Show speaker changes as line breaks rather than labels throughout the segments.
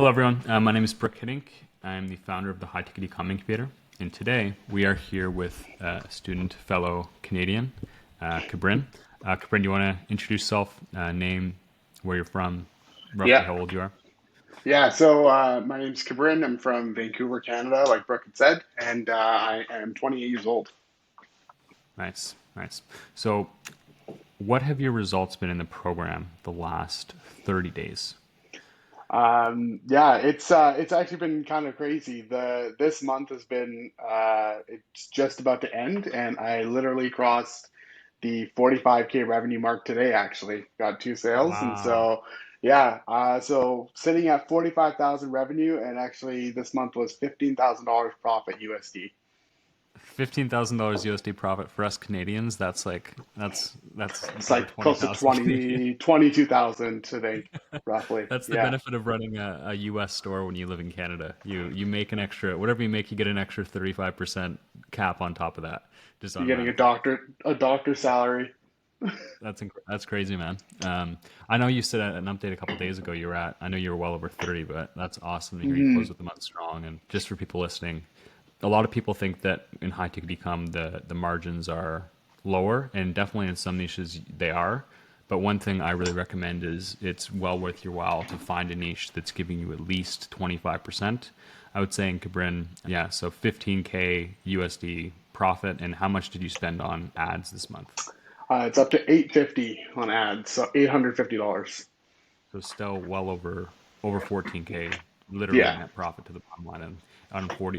Hello, everyone. My name is Brooke Hiddink. I'm the founder of the High Ticket Ecom Incubator. And today we are here with a student, fellow Canadian, Kabrin. Kabrin, do you want to introduce yourself, name, where you're from, roughly
Yeah,
how old you are?
yeah. My name's Kabrin. I'm from Vancouver, Canada, like Brooke had said, and I am 28 years old.
Nice, nice. So, what have your results been in the program the last 30 days?
Yeah, it's actually been kind of crazy. The This month has been it's just about to end, and I literally crossed the 45K revenue mark today. Actually, got two sales, and
Wow.
so yeah, so sitting at 45,000 revenue, and actually this month was $15,000 profit USD.
$15,000 USD profit for us Canadians. That's
It's
over
like close to
20,000 Canadian.
22,000 today, roughly.
That's the
Yeah.
benefit of running a US store when you live in Canada. You make an extra whatever you make, you get an extra 35% cap on top of that, just
You're getting
automatically.
a doctor salary.
That's crazy, man. I know you said an update a couple days ago. You were at. I know you were well over 30, but that's awesome to hear you close
Mhm.
with the month strong. And just for people listening, a lot of people think that in high ticket e-com the margins are lower, and definitely in some niches they are. But one thing I really recommend is it's well worth your while to find a niche that's giving you at least 25%. I would say in Cabrin, yeah, so 15K USD profit. And how much did you spend on ads this month?
It's up to 850 on ads, so $850.
So still well over 14K, literally
Yeah,
net profit to the bottom line, and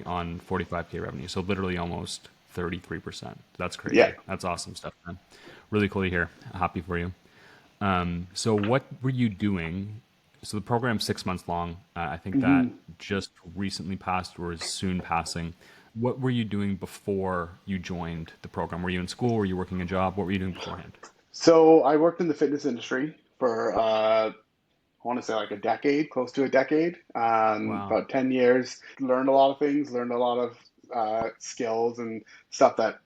on 45K revenue. So literally almost 33%. That's
yeah.
crazy. That's awesome stuff, man. Really cool to hear. Happy for you. So what were you doing? So the program's 6 months long. I think that
hmm
just recently passed or is soon passing. What were you doing before you joined the program? Were you in school? Were you working a job? What were you doing beforehand?
So I worked in the fitness industry for I want to say like a decade, close to a decade,
Wow.
about 10 years. Learned a lot of things, learned a lot of skills and stuff that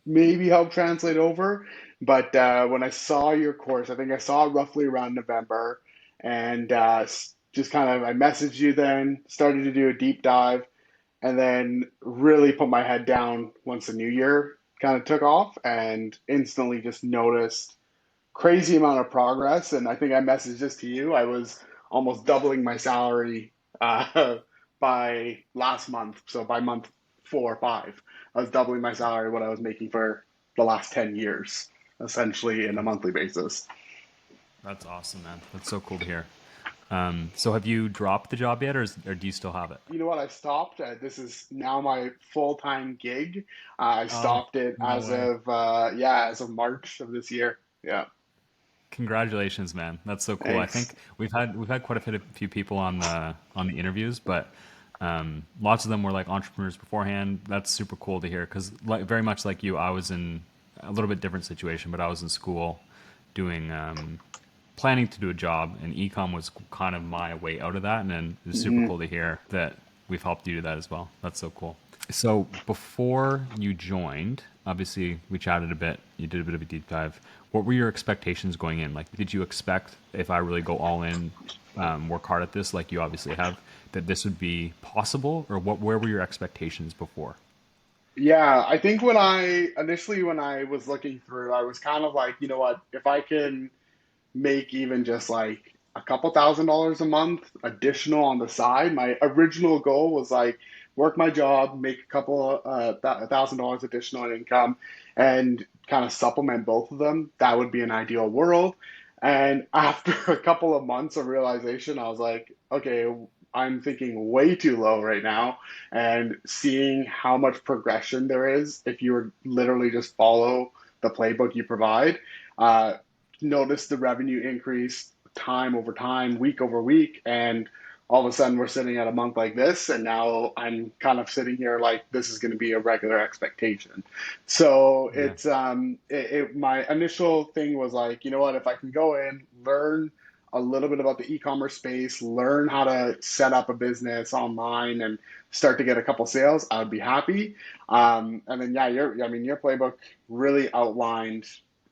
maybe help translate over. But when I saw your course, I think I saw it roughly around November, and just kind of I messaged you then, started to do a deep dive, and then really put my head down once the new year kind of took off, and instantly just noticed crazy amount of progress. And I think I messaged this to you. I was almost doubling my salary uh, by last month. So by month 4 or 5, I was doubling my salary what I was making for the last 10 years, essentially in a
That's
monthly basis.
that's awesome, man. That's so cool to hear. So have you dropped the job yet, or do you still have it?
You know what? I stopped. This is now my full-time gig. I
Oh,
stopped it
no way.
as of March of this year. Yeah.
Congratulations, man. That's so cool. I
Thanks.
think we've had quite a few people on the interviews, but lots of them were like entrepreneurs beforehand. That's super cool to hear because very much like you, I was in a little bit different situation, but I was in school doing planning to do a job, and ecom was kind of my way out of that. And then it's super
hmm
cool to hear that we've helped you do that as well. That's so cool. So before you joined, obviously we chatted a bit. You did a bit of a deep dive. What were your expectations going in? Like, did you expect if I really go all in, work hard at this, like you obviously have, that this would be possible, or what? Where were your expectations before?
Yeah, I think when I was looking through, I was kind of like, you know what, if I can make even just like a couple $1,000s a month additional on the side. My original goal was like work my job, make a couple $1,000 additional in income, and kind of supplement both of them. That would be an ideal world. And after a couple of months of realization, I was like, okay, I'm thinking way too low right now. And seeing how much progression there is if you were literally just follow the playbook you provide. Uh, Notice the revenue increase time over time, week over week, and all of a sudden we're sitting at a month like this, and now I'm kind of sitting here like this is going to be a regular expectation. So
Yeah.
my initial thing was like, you know what, if I can go in, learn a little bit about the e-commerce space, learn how to set up a business online and start to get a couple sales, I would be happy. And then yeah, your playbook really outlined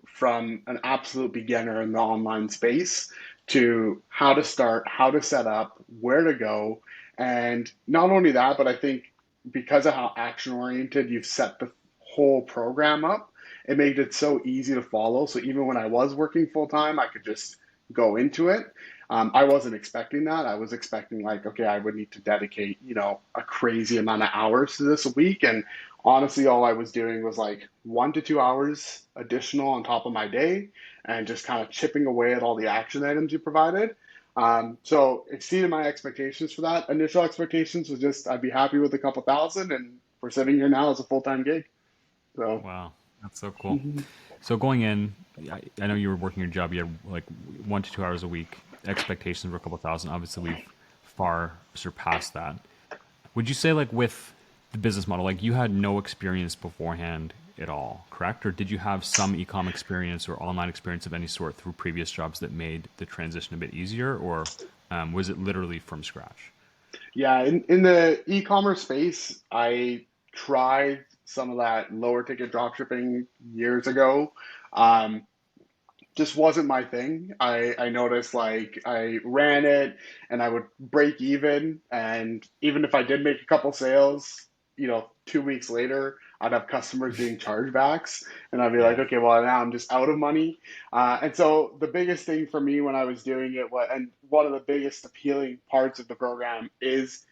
from an absolute beginner in the online space to how to start, how to set up, where to go. And not only that, but I think because of how action oriented you've set the whole program up, it made it so easy to follow. So even when I was working full time, I could just go into it. I wasn't expecting that. I was expecting like, okay, I would need to dedicate, a crazy amount of hours to this a week. And honestly, all I was doing was like 1 to 2 hours additional on top of my day and just kind of chipping away at all the action items you provided. So exceeded my expectations for that. Initial expectations was just I'd be happy with a couple thousand, and we're sitting here now as a full-time gig. So
Wow, that's so cool.
mhm.
So going in, I know you were working your job. You had like 1 to 2 hours a week. Expectations were a couple thousand. Obviously, we've far surpassed that. Would you say like with the business model, like you had no experience beforehand at all, correct? Or did you have some ecom experience or online experience of any sort through previous jobs that made the transition a bit easier, or was it literally from scratch?
Yeah, in the e-commerce space, I tried some of that lower ticket dropshipping years ago. Um, just wasn't my thing. I noticed like I ran it and I would break even. And even if I did make a couple sales, 2 weeks later, I'd have customers doing chargebacks. And I'd be like,
Yeah.
okay, well, now I'm just out of money. And so the biggest thing for me when I was doing it, and one of the biggest appealing parts of the program is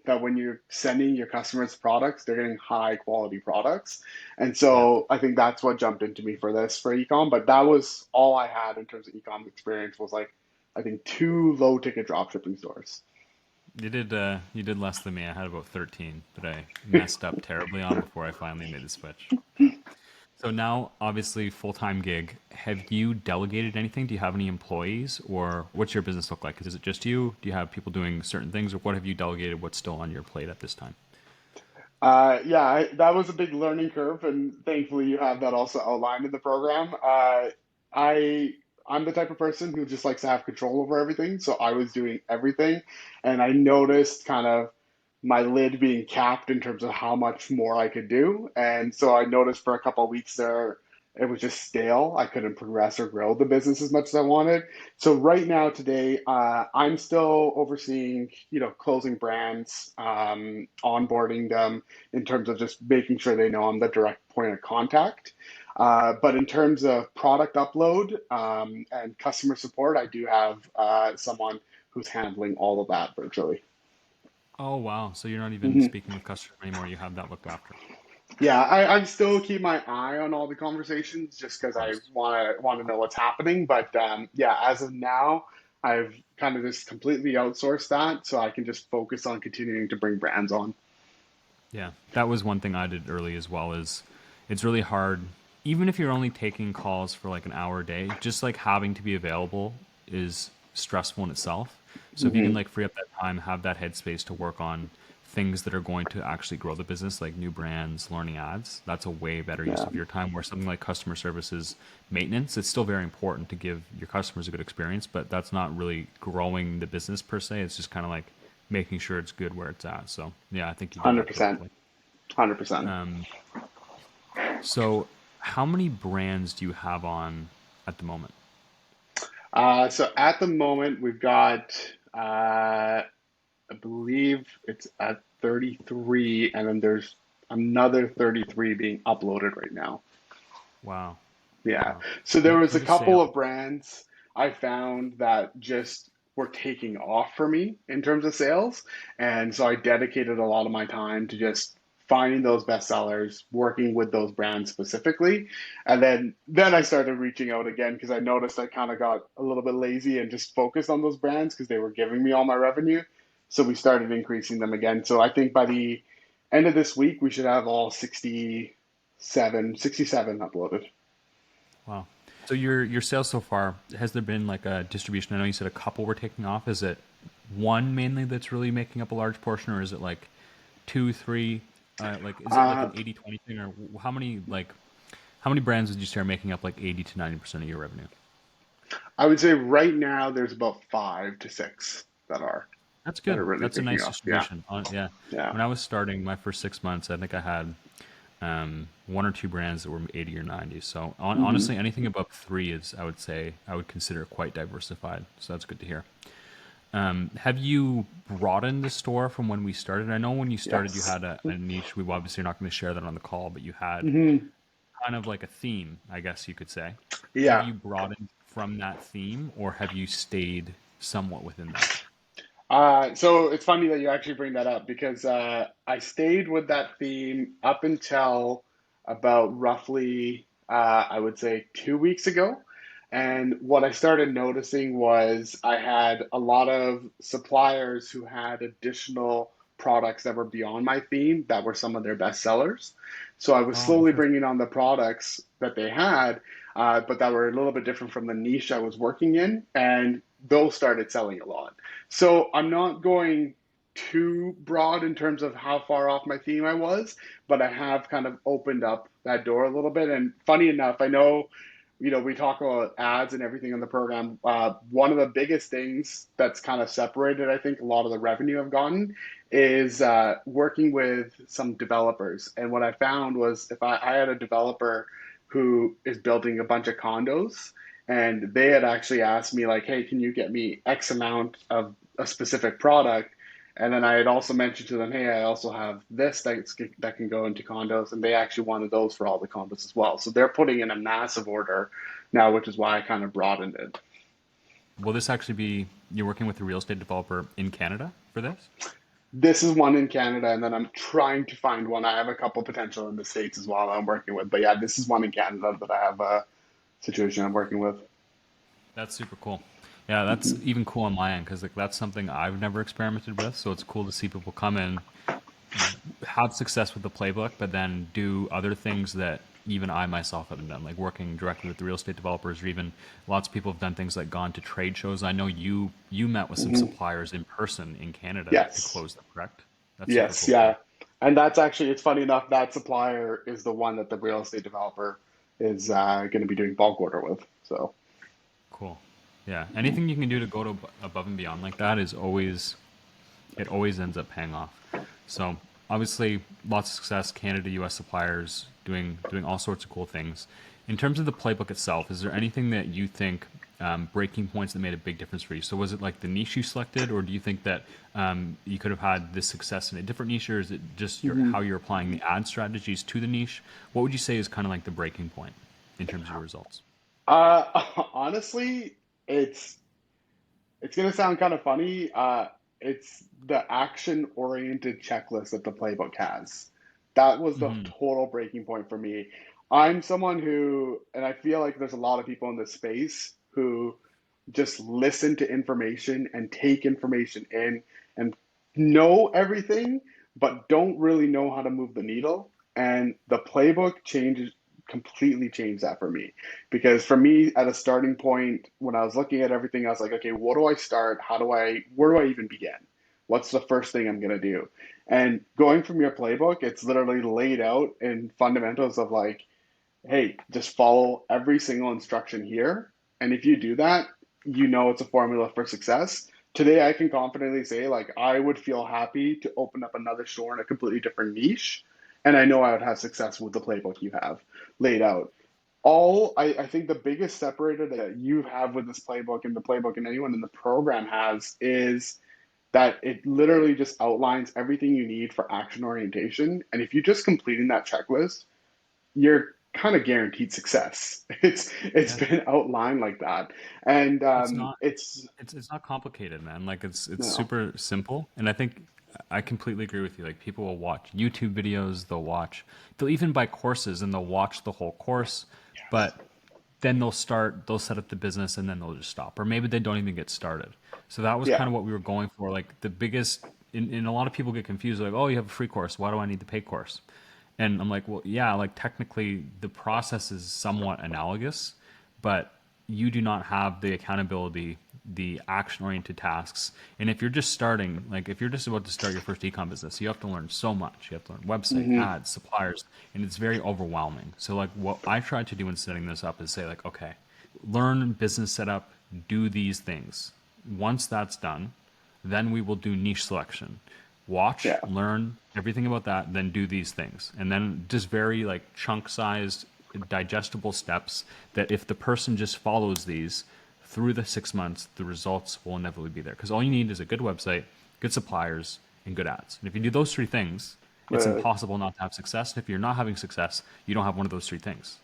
that when you're sending your customers products, they're getting high quality products. And
Yeah.
so I think that's what jumped into me for this for ecom. But that was all I had in terms of ecom experience was like I think two low ticket drop shipping stores.
You did less than me. I had about 13 that I messed up terribly on before I finally made the switch. So now, obviously, full-time gig. Have you delegated anything? Do you have any employees, or what's your business look like? Is it just you? Do you have people doing certain things, or what have you delegated? What's still on your plate at this time?
Yeah, that was a big learning curve, and thankfully you have that also outlined in the program. I I'm the type of person who just likes to have control over everything, so I was doing everything, and I noticed kind of my lid being capped in terms of how much more I could do, and so I noticed for a couple of weeks there it was just stale. I couldn't progress or grow the business as much as I wanted. So right now, today, I'm still overseeing, closing brands, onboarding them in terms of just making sure they know I'm the direct point of contact. But in terms of product upload and customer support, I do have someone who's handling all of that virtually.
Oh, wow. So you're not even
Mhm.
speaking with customers anymore. You have that looked after.
Yeah, I still keep my eye on all the conversations just
Of
because I
course.
want to know what's happening. But yeah, as of now, I've kind of just completely outsourced that, so I can just focus on continuing to bring brands on.
Yeah, that was one thing I did early as well. Is it's really hard, even if you're only taking calls for like an hour a day. Just like having to be available is stressful in itself. So if you can
Hmm.
like free up that time, have that headspace to work on things that are going to actually grow the business, like new brands, learning ads, that's a way better use
Yeah,
of your time. Where something like customer services maintenance, it's still very important to give your customers a good experience, but that's not really growing the business per se. It's just kind of like making sure it's good where it's at. So yeah, I think you did that
100%,
perfectly.
100%.
So how many brands do you have on at the moment?
So at the moment, we've got, I believe it's at 33, and then there's another 33 being uploaded right now.
Wow.
Yeah.
Wow.
So
In
there was a
terms of
couple
sales,
of brands I found that just were taking off for me in terms of sales. And so I dedicated a lot of my time to just finding those best sellers, working with those brands specifically. And then I started reaching out again because I noticed I kind of got a little bit lazy and just focused on those brands because they were giving me all my revenue. So we started increasing them again. So I think by the end of this week, we should have all 67 uploaded.
wow. So your sales so far, has there been like a distribution? I know you said a couple were taking off. Is it one mainly that's really making up a large portion, or is it like two, three? Like, is it like
Uh,
an 80-20 thing, or how many brands would you say are making up like 80 to 90% of your revenue?
I would say right now there's about 5 to 6
That's
that
good.
are really
That's a
taking
nice
off. Yeah,
distribution. Yeah.
yeah,
When I was starting my first 6 months, I think I had one or two brands that were 80 or 90. So
Hmm.
honestly, anything above three is, I would say, I would consider quite diversified. So that's good to hear. Have you broadened the store from when we started? I know when you started, you
Yes.
had a niche. We obviously are not going to share that on the call, but you had
Hmm.
kind of like a theme, I guess you could say. Have
Yeah.
you broadened from that theme, or have you stayed somewhat within that?
So it's funny that you actually bring that up because I stayed with that theme up until about roughly, I would say, 2 weeks ago. And what I started noticing was I had a lot of suppliers who had additional products that were beyond my theme that were some of their best sellers. So I was
Oh,
slowly
interesting.
bringing on the products that they had, but that were a little bit different from the niche I was working in. And those started selling a lot. So I'm not going too broad in terms of how far off my theme I was, but I have kind of opened up that door a little bit. And funny enough, I know, we talk about ads and everything in the program. One of the biggest things that's kind of separated, I think, a lot of the revenue I've gotten is working with some developers. And what I found was if I had a developer who is building a bunch of condos, and they had actually asked me like, hey, can you get me X amount of a specific product? And then I had also mentioned to them, hey, I also have this that can go into condos, and they actually wanted those for all the condos as well. So they're putting in a massive order now, which is why I kind of broadened it.
Will this actually be you're working with a real estate developer in Canada for this?
This is one in Canada, and then I'm trying to find one. I have a couple potential in the States as well that I'm working with. But yeah, this is one in Canada that I have a situation I'm working with.
That's super cool. Yeah, that's
Hmm.
even cool on my end because like that's something I've never experimented with. So it's cool to see people come in, have success with the playbook, but then do other things that even I myself haven't done, like working directly with the real estate developers, or even lots of people have done things like gone to trade shows. I know you met with some
Hmm.
suppliers in person in Canada to
Yes.
close them, correct? That's super
Yes,
cool too.
yeah. And that's actually, it's funny enough, that supplier is the one that the real estate developer is going to be doing bulk order with. So,
Cool. Yeah, anything you can do to go to above and beyond like that is always it always ends up paying off. So obviously, lots of success. Canada, U.S. suppliers doing all sorts of cool things. In terms of the playbook itself, is there anything that you think breaking points that made a big difference for you? So was it like the niche you selected, or do you think that you could have had this success in a different niche, or is it just how
mhm.
you're applying the ad strategies to the niche? What would you say is kind of like the breaking point in terms of your results?
Honestly, it's it's going to sound kind of funny. It's the action-oriented checklist that the playbook has. That was the
Hmm.
total breaking point for me. I'm someone who, and I feel like there's a lot of people in this space who just listen to information and take information in and know everything, but don't really know how to move the needle. And the playbook changes completely changed that for me. Because for me, at a starting point, when I was looking at everything, I was like, okay, what do I start? Where do I even begin? What's the first thing I'm going to do? And going from your playbook, it's literally laid out in fundamentals of like, hey, just follow every single instruction here. And if you do that, you know it's a formula for success. Today, I can confidently say, like, I would feel happy to open up another store in a completely different niche. And I know I would have success with the playbook you have laid out. I think the biggest separator that you have with this playbook and the playbook and anyone in the program has is that it literally just outlines everything you need for action orientation. And if you're just completing that checklist, you're kind of guaranteed success. It's
Yeah,
been outlined like that, and
it's not.
it's
It's not complicated, man. Like it's
no,
super simple, and I think I completely agree with you. Like people will watch YouTube videos, they'll even buy courses and they'll watch the whole course, but then they'll set up the business and then they'll just stop, or maybe they don't even get started. So that was kind
yeah,
of what we were going for. Like the biggest, and a lot of people get confused. Like, oh, you have a free course. Why do I need the paid course? And I'm like, well, yeah, like technically the process is somewhat analogous, but you do not have the accountability, the action oriented tasks. And if you're just starting, like if you're just about to start your first ecom business, you have to learn so much. You have to learn website,
hmm,
ads, suppliers, and it's very overwhelming. So like what I tried to do in setting this up is say like, okay, learn business setup, do these things. Once that's done, then we will do niche selection. Watch,
Yeah.
learn everything about that, then do these things. And then just very like chunk sized, digestible steps that if the person just follows these through the 6 months, the results will inevitably be there. Because all you need is a good website, good suppliers, and good ads. And if you do those three things, it's
Literally.
impossible not to have success. And if you're not having success, you don't have one of those three things.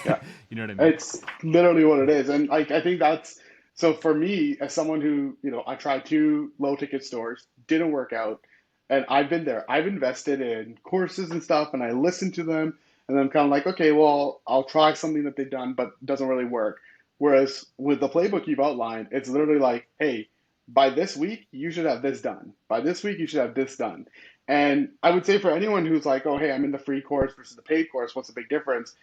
Yeah.
You know what I mean?
It's literally what it is. And like I think that's so for me as someone who, I tried two low ticket stores, didn't work out. And I've been there. I've invested in courses and stuff and I listen to them and I'm kind of like, okay, well, I'll try something that they've done, but it doesn't really work. Whereas with the playbook you've outlined, it's literally like, hey, by this week, you should have this done. By this week, you should have this done. And I would say for anyone who's like, oh, hey, I'm in the free course versus the paid course, what's the big difference?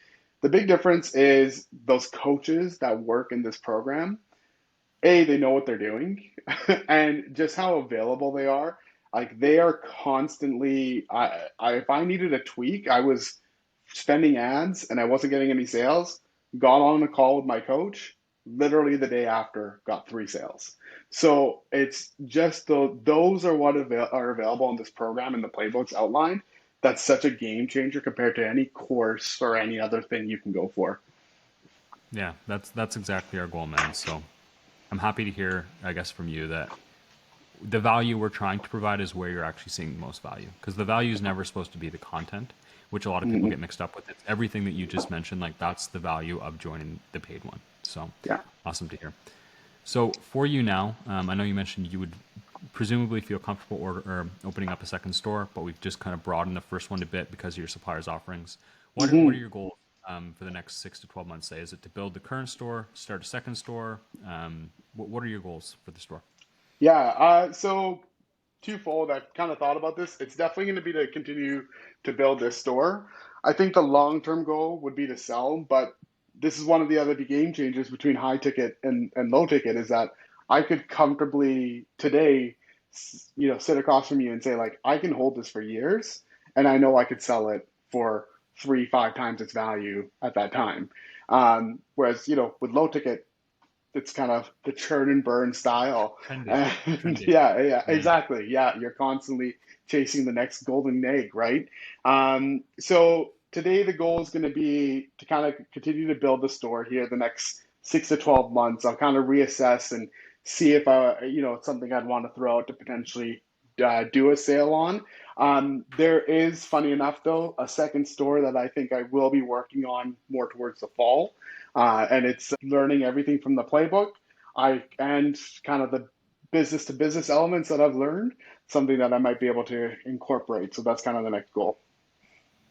The big difference is those coaches that work in this program, A, they know what they're doing, and just how available they are. Like they are constantly, if I needed a tweak, I was spending ads and I wasn't getting any sales, got on a call with my coach, literally the day after, got three sales. So it's just those are what are available in this program and the playbooks outlined. That's such a game changer compared to any course or any other thing you can go for.
Yeah, that's exactly our goal, man. So I'm happy to hear, I guess, from you that the value we're trying to provide is where you're actually seeing the most value. Because the value is never supposed to be the content, which a lot of people
Mhm.
get mixed up with. It's everything that you just mentioned. Like that's the value of joining the paid one. So
Yeah.
awesome to hear. So for you now, I know you mentioned you would presumably feel comfortable or opening up a second store, but we've just kind of broadened the first one a bit because of your suppliers' offerings. What are
hmm
your goals for the next 6 to 12 months? Say, is it to build the current store, start a second store? What are your goals for the store?
Yeah. So twofold. I've kind of thought about this. It's definitely going to be to continue to build this store. I think the long-term goal would be to sell, but this is one of the other game changers between high ticket and low ticket is that I could comfortably today, sit across from you and say like, I can hold this for years and I know I could sell it for three, five times its value at that time. Whereas, with low ticket, it's kind of the churn and burn style.
Trendy,
And
trendy.
yeah,
Yeah.
exactly. Yeah, you're constantly chasing the next golden egg, right? So today the goal is going to be to kind of continue to build the store here the next 6 to 12 months. I'll kind of reassess and see if it's something I'd want to throw out to potentially do a sale on. There is, funny enough, though, a second store that I think I will be working on more towards the fall and it's learning everything from the playbook. And kind of the business to business elements that I've learned, something that I might be able to incorporate. So that's kind of the next goal.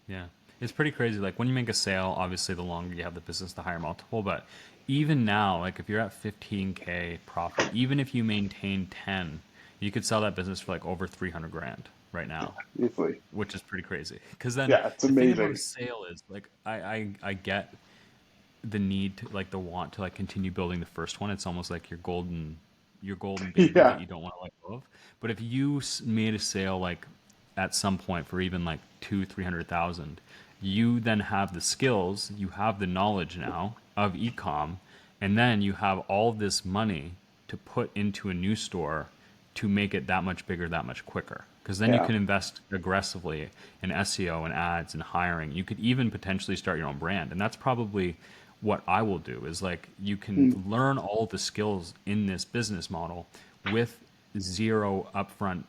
Yeah. It's pretty crazy. Like when you make a sale, obviously the longer you have the business, the higher multiple. But even now, like if you're at 15K profit, even if you maintain 10, you could sell that business for like over 300 grand right now,
Easily.
which is pretty crazy. Because then
Yeah, it's
the thing about a
amazing.
sale is like I get the need to like the want to like continue building the first one. It's almost like your golden baby that
Yeah,
you don't want to let go of. But if you made a sale like at some point for even like 300,000, you then have the skills, you have the knowledge now of ecom, and then you have all this money to put into a new store to make it that much bigger, that much quicker. Because then you
yeah.
can invest aggressively in SEO and ads and hiring. You could even potentially start your own brand. And that's probably what I will do is like you can
Mm,
learn all the skills in this business model with zero upfront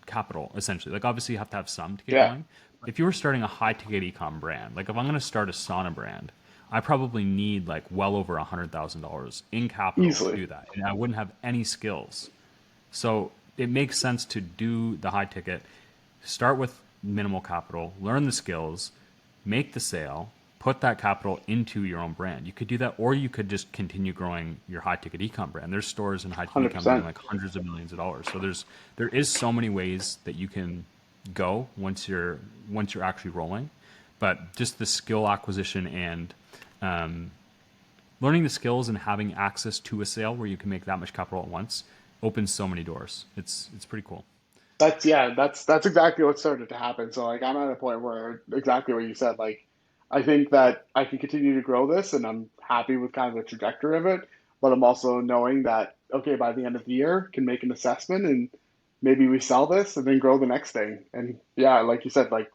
capital, essentially. Like obviously you have to have some to get
yeah,
going. If you were starting a high ticket ecom brand, like if I'm going to start a sauna brand, I probably need like well over $100,000 in capital to
easily.
do that. And I wouldn't have any skills. So it makes sense to do the high ticket, start with minimal capital, learn the skills, make the sale, put that capital into your own brand. You could do that, or you could just continue growing your high ticket ecom brand. There's stores in high ticket ecom doing
100%.
like hundreds of millions of dollars. So there is so many ways that you can go once you're actually rolling. But just the skill acquisition and learning the skills and having access to a sale where you can make that much capital at once opens so many doors. It's pretty cool.
That's exactly what started to happen. So like I'm at a point where exactly what you said, like I think that I can continue to grow this and I'm happy with kind of the trajectory of it, but I'm also knowing that okay, by the end of the year can make an assessment and maybe we sell this and then grow the next thing. And yeah, like you said, like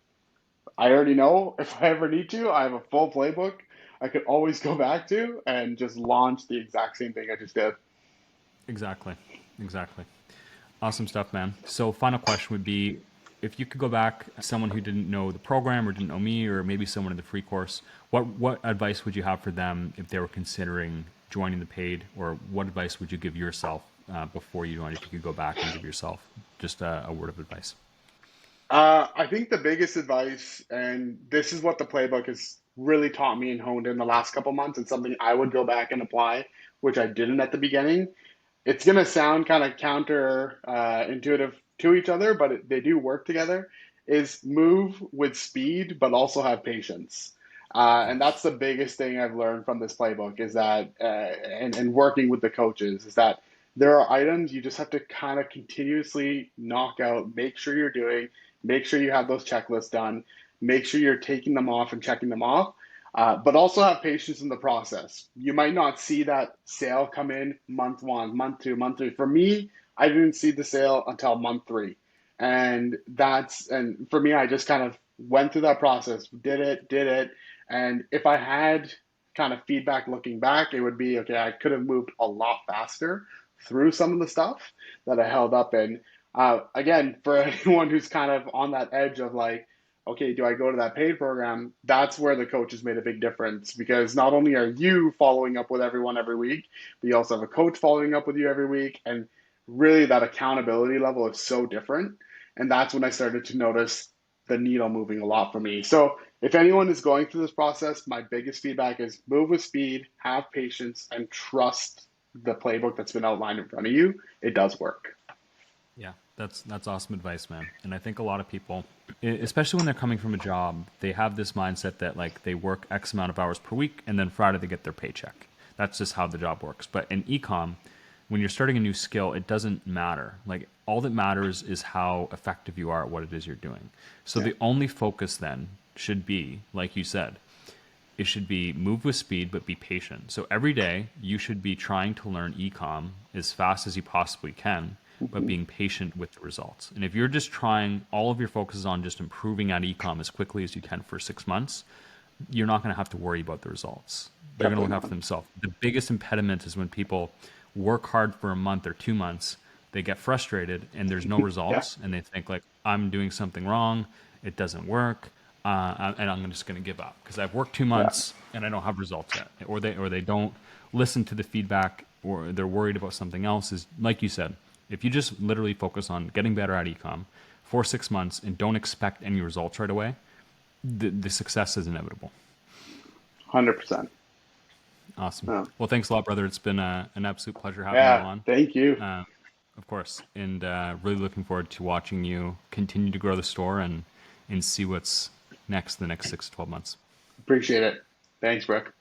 I already know if I ever need to, I have a full playbook I could always go back to and just launch the exact same thing I just did.
Exactly. Exactly. Awesome stuff, man. So final question would be, if you could go back, someone who didn't know the program or didn't know me, or maybe someone in the free course, what advice would you have for them if they were considering joining the paid, or what advice would you give yourself before you joined, if you could go back and give yourself just a word of advice?
I think the biggest advice, and this is what the playbook has really taught me and honed in the last couple months, and something I would go back and apply, which I didn't at the beginning. It's going to sound kind of counter intuitive to each other, but they do work together. Is move with speed, but also have patience. And
Yes.
that's the biggest thing I've learned from this playbook is that, and working with the coaches, is that there are items you just have to kind of continuously knock out, make sure you're doing, make sure you have those checklists done, make sure you're taking them off and checking them off, but also have patience in the process. You might not see that sale come in month one, month two, month three. For me, I didn't see the sale until month three. And for me, I just kind of went through that process, did it. And if I had kind of feedback looking back, it would be okay, I could have moved a lot faster through some of the stuff that I held up in. Again, for anyone who's kind of on that edge of like, okay, do I go to that paid program? That's where the coaches made a big difference because not only are you following up with everyone every week, but you also have a coach following up with you every week. And really, that accountability level is so different. And that's when I started to notice the needle moving a lot for me. So, if anyone is going through this process, my biggest feedback is move with speed, have patience, and trust the playbook that's been outlined in front of you. It does work.
Yeah, that's awesome advice, man. And I think a lot of people, especially when they're coming from a job, they have this mindset that like they work X amount of hours per week and then Friday they get their paycheck. That's just how the job works. But in ecom, when you're starting a new skill, it doesn't matter. Like all that matters is how effective you are at what it is you're doing. So
Yeah.
the only focus then should be, like you said, it should be move with speed but be patient. So every day you should be trying to learn ecom as fast as you possibly can, but
Mhm.
being patient with the results. And if you're just trying, all of your focus is on just improving at ecom as quickly as you can for 6 months, you're not going to have to worry about the results. They're going to
Definitely
look
not.
after themselves. The biggest impediment is when people work hard for a month or 2 months, they get frustrated and there's no
Yeah.
results, and they think like I'm doing something wrong, it doesn't work, and I'm just going to give up because I've worked two
Yeah.
months and I don't have results yet, or they don't listen to the feedback, or they're worried about something else. Is like you said, if you just literally focus on getting better at ecom for 6 months and don't expect any results right away, the success is inevitable.
100%.
Awesome.
Yeah.
Well, thanks a lot, brother. It's been an absolute pleasure having you
Yeah.
on.
Thank you.
Uh, of course, and really looking forward to watching you continue to grow the store and see what's next the next 6 to 12 months.
Appreciate it. Thanks, Brooke.